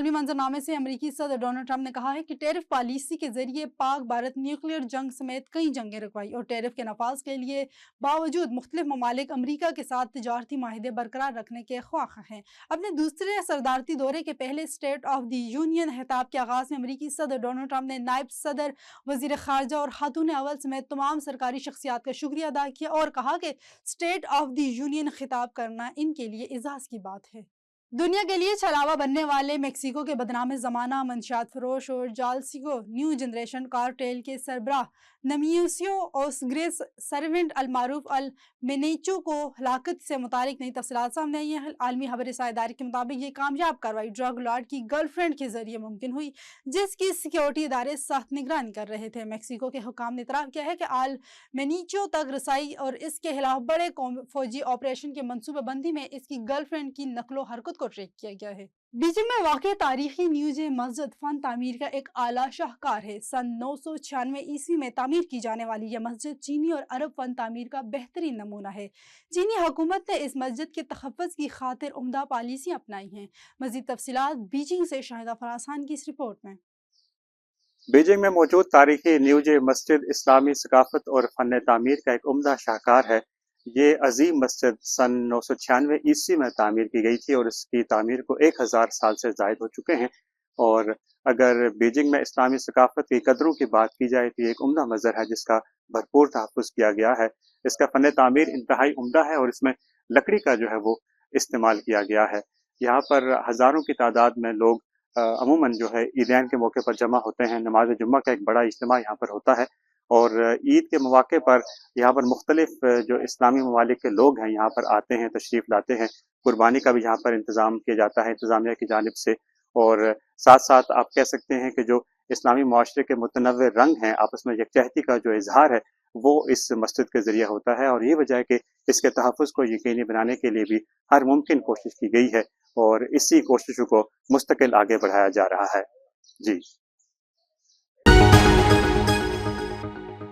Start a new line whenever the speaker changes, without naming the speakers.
عالمی منظرنامے سے امریکی صدر ڈونلڈ ٹرمپ نے کہا ہے کہ ٹیرف پالیسی کے ذریعے پاک بھارت نیوکلیئر جنگ سمیت کئی جنگیں رکوائی اور ٹیرف کے نفاذ کے لیے باوجود مختلف ممالک امریکہ کے ساتھ تجارتی معاہدے برقرار رکھنے کے خواہاں ہیں۔ اپنے دوسرے صدارتی دورے کے پہلے اسٹیٹ آف دی یونین خطاب کے آغاز میں امریکی صدر ڈونلڈ ٹرمپ نے نائب صدر، وزیر خارجہ اور خاتون اول سمیت تمام سرکاری شخصیات کا شکریہ ادا کیا اور کہا کہ اسٹیٹ آف دی یونین خطاب کرنا ان کے لیے اعزاز کی بات ہے۔ دنیا کے لیے چھلاوا بننے والے میکسیکو کے بدنام زمانہ منشیات فروش اور جالسیکو نیو جنریشن کارٹیل کے سربراہ نمیوسیو اوسگریس سرونٹ المعروف المینیچو کو ہلاکت سے متعلق نئی تفصیلات سامنے آئی ہیں۔ عالمی خبر رساں ادارے کے مطابق یہ کامیاب کارروائی ڈرگ لارڈ کی گرل فرینڈ کے ذریعے ممکن ہوئی، جس کی سیکیورٹی ادارے سخت نگرانی کر رہے تھے۔ میکسیکو کے حکام نے اطلاع کیا ہے کہ المینیچو تک رسائی اور اس کے خلاف بڑے فوجی آپریشن کے منصوبہ بندی میں اس کی گرل فرینڈ کی نقل و حرکت کو ٹریک کیا گیا ہے۔ بیجنگ میں واقع تاریخی نیوجے مسجد فن تعمیر کا ایک اعلیٰ شاہکار ہے۔ سن 996 میں تعمیر کی جانے والی یہ مسجد چینی اور عرب فن تعمیر کا بہترین نمونہ ہے۔ چینی حکومت نے اس مسجد کے تحفظ کی خاطر عمدہ پالیسیاں اپنائی ہیں۔ مزید تفصیلات بیجنگ سے شاہدہ فرحان کی اس رپورٹ میں۔
بیجنگ میں موجود تاریخی نیوجے مسجد اسلامی ثقافت اور فن تعمیر کا ایک عمدہ شاہکار ہے۔ یہ عظیم مسجد سن 996 میں تعمیر کی گئی تھی اور اس کی تعمیر کو 1000 سال سے زائد ہو چکے ہیں۔ اور اگر بیجنگ میں اسلامی ثقافت کی قدروں کی بات کی جائے تو یہ ایک عمدہ مظہر ہے جس کا بھرپور تحفظ کیا گیا ہے۔ اس کا فن تعمیر انتہائی عمدہ ہے اور اس میں لکڑی کا جو ہے وہ استعمال کیا گیا ہے۔ یہاں پر ہزاروں کی تعداد میں لوگ عموماً جو ہے عیدین کے موقع پر جمع ہوتے ہیں۔ نماز جمعہ کا ایک بڑا اجتماع یہاں پر ہوتا ہے اور عید کے مواقع پر یہاں پر مختلف جو اسلامی ممالک کے لوگ ہیں یہاں پر آتے ہیں، تشریف لاتے ہیں۔ قربانی کا بھی یہاں پر انتظام کیا جاتا ہے انتظامیہ کی جانب سے، اور ساتھ ساتھ آپ کہہ سکتے ہیں کہ جو اسلامی معاشرے کے متنوع رنگ ہیں، آپس میں یکجہتی کا جو اظہار ہے وہ اس مسجد کے ذریعے ہوتا ہے، اور یہ وجہ ہے کہ اس کے تحفظ کو یقینی بنانے کے لیے بھی ہر ممکن کوشش کی گئی ہے اور اسی کوششوں کو مستقل آگے بڑھایا جا رہا ہے۔ جی